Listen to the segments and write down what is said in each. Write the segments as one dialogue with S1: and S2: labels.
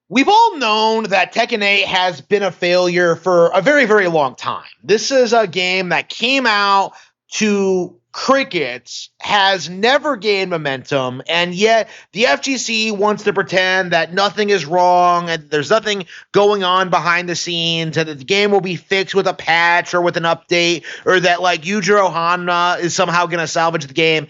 S1: We've all known that Tekken 8 has been a failure for a very, very long time. This is a game that came out to crickets, has never gained momentum, and yet the FGC wants to pretend that nothing is wrong and there's nothing going on behind the scenes and that the game will be fixed with a patch or with an update or that like Yujiro Hanma is somehow going to salvage the game.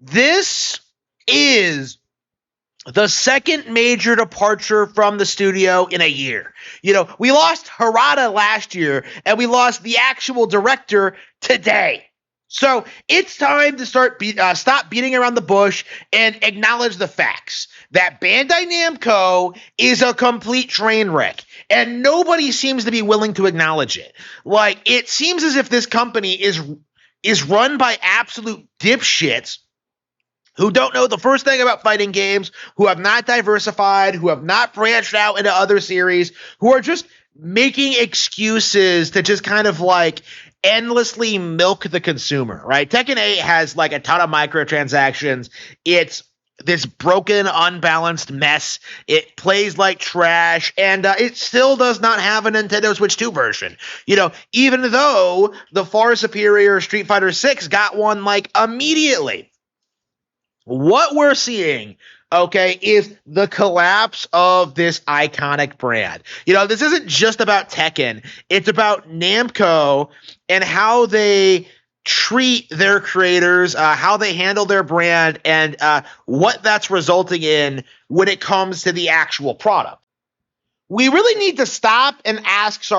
S1: This is the second major departure from the studio in a year. You know, we lost Harada last year, and we lost the actual director today. So it's time to stop beating around the bush and acknowledge the facts that Bandai Namco is a complete train wreck, and nobody seems to be willing to acknowledge it. Like, it seems as if this company is run by absolute dipshits who don't know the first thing about fighting games, who have not diversified, who have not branched out into other series, who are just making excuses to just kind of like endlessly milk the consumer, right? Tekken 8 has like a ton of microtransactions. It's this broken, unbalanced mess. It plays like trash, and it still does not have a Nintendo Switch 2 version. You know, even though the far superior Street Fighter 6 got one like immediately. What we're seeing, okay, is the collapse of this iconic brand. You know, this isn't just about Tekken. It's about Namco and how they treat their creators, how they handle their brand, and what that's resulting in when it comes to the actual product. We really need to stop and ask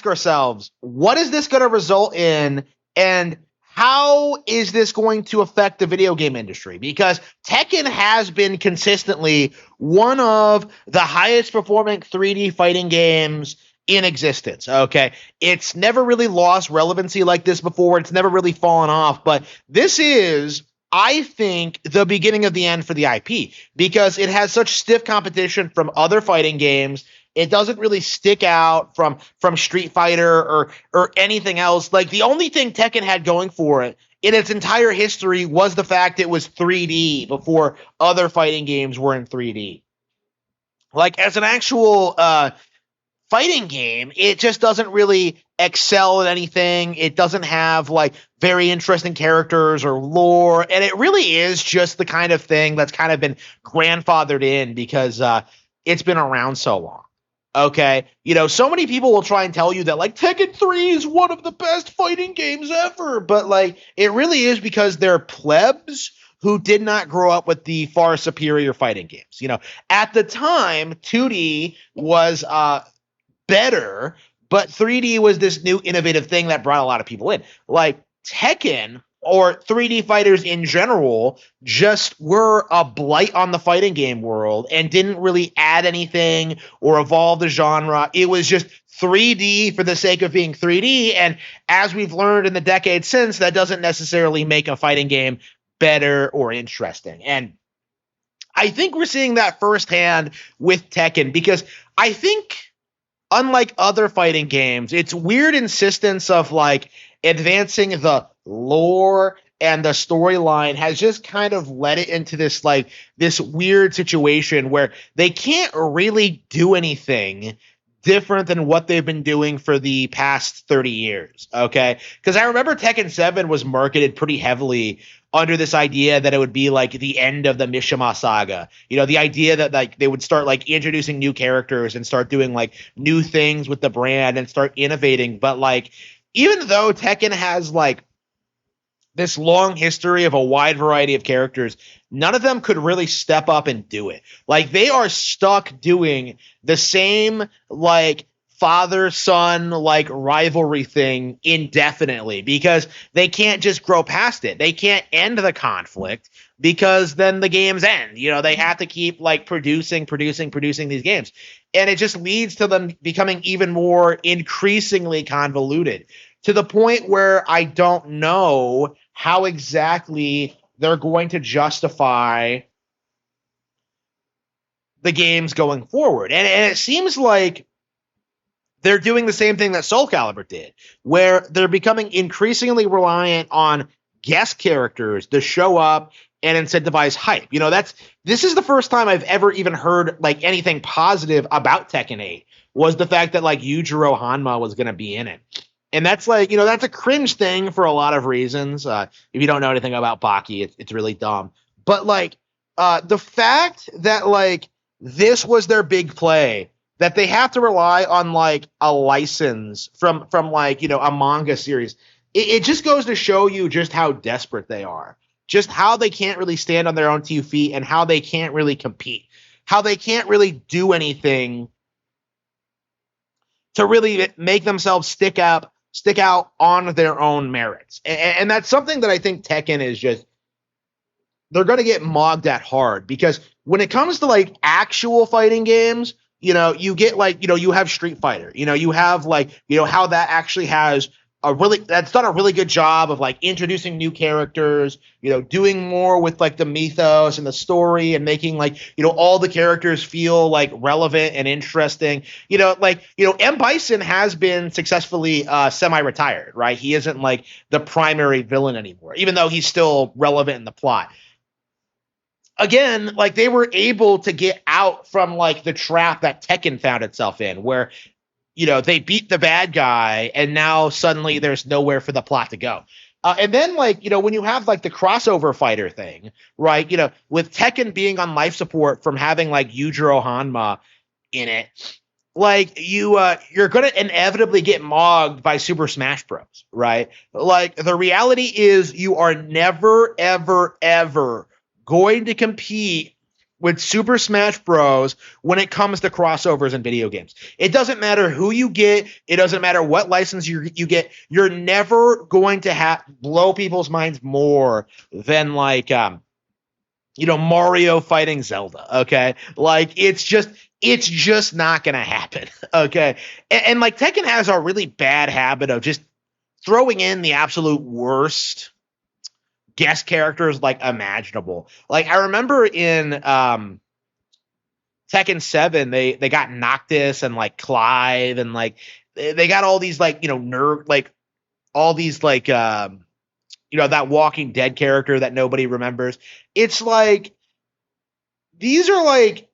S1: ourselves, what is this going to result in, and how is this going to affect the video game industry? Because Tekken has been consistently one of the highest performing 3D fighting games in existence, okay? It's never really lost relevancy like this before. It's never really fallen off, but this is, I think, the beginning of the end for the IP because it has such stiff competition from other fighting games. It doesn't really stick out from Street Fighter or anything else. Like, the only thing Tekken had going for it in its entire history was the fact it was 3D before other fighting games were in 3D. Like, as an actual fighting game, it just doesn't really excel at anything. It doesn't have, like, very interesting characters or lore, and it really is just the kind of thing that's kind of been grandfathered in because it's been around so long. Okay, you know, so many people will try and tell you that like Tekken 3 is one of the best fighting games ever, but like it really is because they're plebs who did not grow up with the far superior fighting games. You know, at the time, 2D was better, but 3D was this new innovative thing that brought a lot of people in. Like Tekken or 3D fighters in general just were a blight on the fighting game world and didn't really add anything or evolve the genre. It was just 3D for the sake of being 3D, and as we've learned in the decades since, that doesn't necessarily make a fighting game better or interesting. And I think we're seeing that firsthand with Tekken because I think, unlike other fighting games, its weird insistence of like advancing the lore and the storyline has just kind of led it into this like this weird situation where they can't really do anything different than what they've been doing for the past 30 years, okay? Because I remember Tekken 7 was marketed pretty heavily under this idea that it would be like the end of the Mishima saga. You know, the idea that like they would start like introducing new characters and start doing like new things with the brand and start innovating. But like, even though Tekken has like this long history of a wide variety of characters, none of them could really step up and do it. Like, they are stuck doing the same, like, father-son, like, rivalry thing indefinitely because they can't just grow past it. They can't end the conflict because then the games end. You know, they have to keep, like, producing these games. And it just leads to them becoming even more increasingly convoluted to the point where I don't know how exactly they're going to justify the games going forward. And it seems like they're doing the same thing that Soul Calibur did, where they're becoming increasingly reliant on guest characters to show up and incentivize hype. This is the first time I've ever even heard like anything positive about Tekken 8 was the fact that like Yujiro Hanma was going to be in it. And that's like, that's a cringe thing for a lot of reasons. If you don't know anything about Baki, it's really dumb. But like the fact that like this was their big play, that they have to rely on like a license from like, a manga series. It just goes to show you just how desperate they are, just how they can't really stand on their own 2 feet and how they can't really compete, how they can't really do anything to really make themselves stick out on their own merits. And that's something that I think Tekken is just, they're going to get mogged at hard, because when it comes to like actual fighting games, you get like, you have Street Fighter, you have like, how that actually has that's done a really good job of like introducing new characters, doing more with like the mythos and the story and making like, all the characters feel like relevant and interesting. M. Bison has been successfully semi-retired, right? He isn't like the primary villain anymore, even though he's still relevant in the plot. Again, like they were able to get out from like the trap that Tekken found itself in, where they beat the bad guy and now suddenly there's nowhere for the plot to go. And then like, when you have like the crossover fighter thing, right? With Tekken being on life support from having like Yujiro Hanma in it, like you're going to inevitably get mogged by Super Smash Bros, right? Like the reality is you are never, ever, ever going to compete with Super Smash Bros. When it comes to crossovers in video games. It doesn't matter who you get. It doesn't matter what license you get. You're never going to blow people's minds more than like, Mario fighting Zelda. Okay. Like it's just not going to happen. Okay. And like Tekken has a really bad habit of just throwing in the absolute worst guest characters like imaginable. Like I remember in Tekken 7, they got Noctis and like Clive and like they got all these like, nerd, like all these like that Walking Dead character that nobody remembers. It's like these are like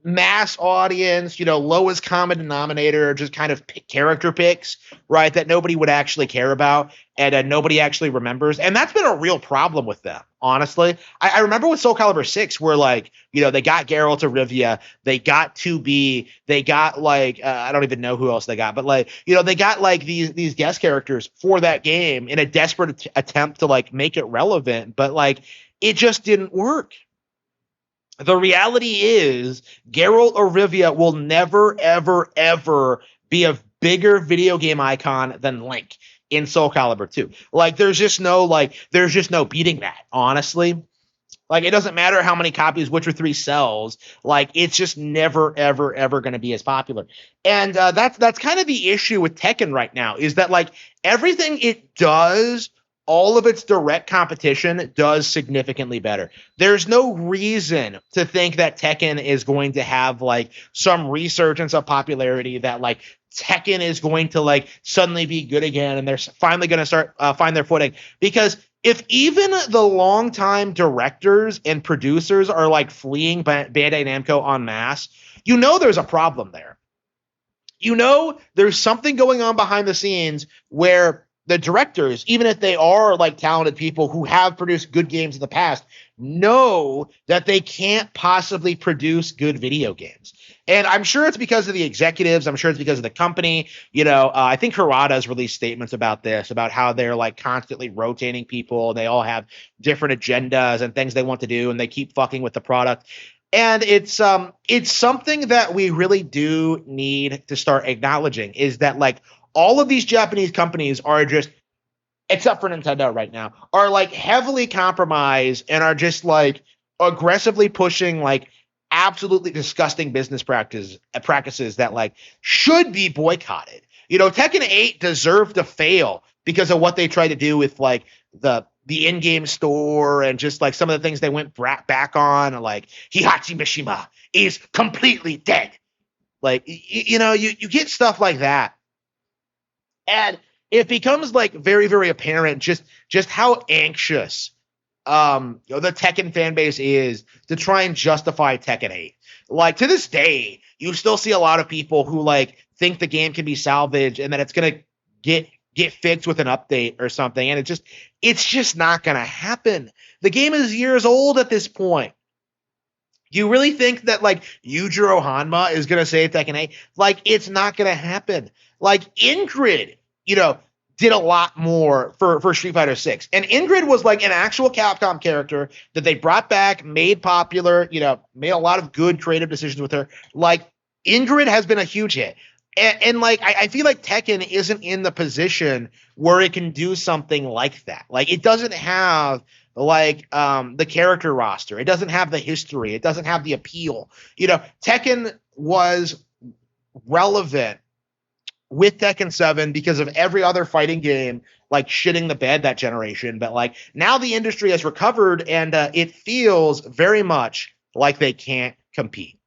S1: mass audience, lowest common denominator, just kind of character picks, right? That nobody would actually care about and nobody actually remembers. And that's been a real problem with them, honestly. I remember with Soul Calibur 6 where like, they got Geralt of Rivia, they got 2B, they got like, I don't even know who else they got, but like, they got like these guest characters for that game in a desperate attempt to like make it relevant, but like it just didn't work. The reality is Geralt of Rivia will never, ever, ever be a bigger video game icon than Link in Soul Calibur 2. Like, there's just no beating that, honestly. Like, it doesn't matter how many copies Witcher 3 sells. Like, it's just never, ever, ever going to be as popular. And that's kind of the issue with Tekken right now, is that, like, everything it does, all of its direct competition does significantly better. There's no reason to think that Tekken is going to have like some resurgence of popularity, that like Tekken is going to like suddenly be good again and they're finally going to start find their footing. Because if even the longtime directors and producers are like fleeing Bandai Namco en masse, there's a problem there. There's something going on behind the scenes where the directors, even if they are like talented people who have produced good games in the past, know that they can't possibly produce good video games. And I'm sure it's because of the executives. I'm sure it's because of the company. I think Harada's released statements about this, about how they're like constantly rotating people. They all have different agendas and things they want to do, and they keep fucking with the product. And it's something that we really do need to start acknowledging, is that like all of these Japanese companies are just, except for Nintendo right now, are like heavily compromised and are just like aggressively pushing like absolutely disgusting business practices that like should be boycotted. Tekken 8 deserved to fail because of what they tried to do with like the in-game store and just like some of the things they went back on, like Heihachi Mishima is completely dead. Like, you get stuff like that. And it becomes like very, very apparent just how anxious the Tekken fan base is to try and justify Tekken 8. Like, to this day, you still see a lot of people who like think the game can be salvaged and that it's gonna get fixed with an update or something, and it's just not gonna happen. The game is years old at this point. You really think that like Yujiro Hanma is gonna save Tekken 8? Like, it's not gonna happen. Like, Ingrid, did a lot more for Street Fighter 6. And Ingrid was like an actual Capcom character that they brought back, made popular, made a lot of good creative decisions with her. Like, Ingrid has been a huge hit. And like, I feel like Tekken isn't in the position where it can do something like that. Like, it doesn't have like the character roster. It doesn't have the history. It doesn't have the appeal. Tekken was relevant with Tekken 7 because of every other fighting game like shitting the bed that generation. But like, now the industry has recovered and it feels very much like they can't compete.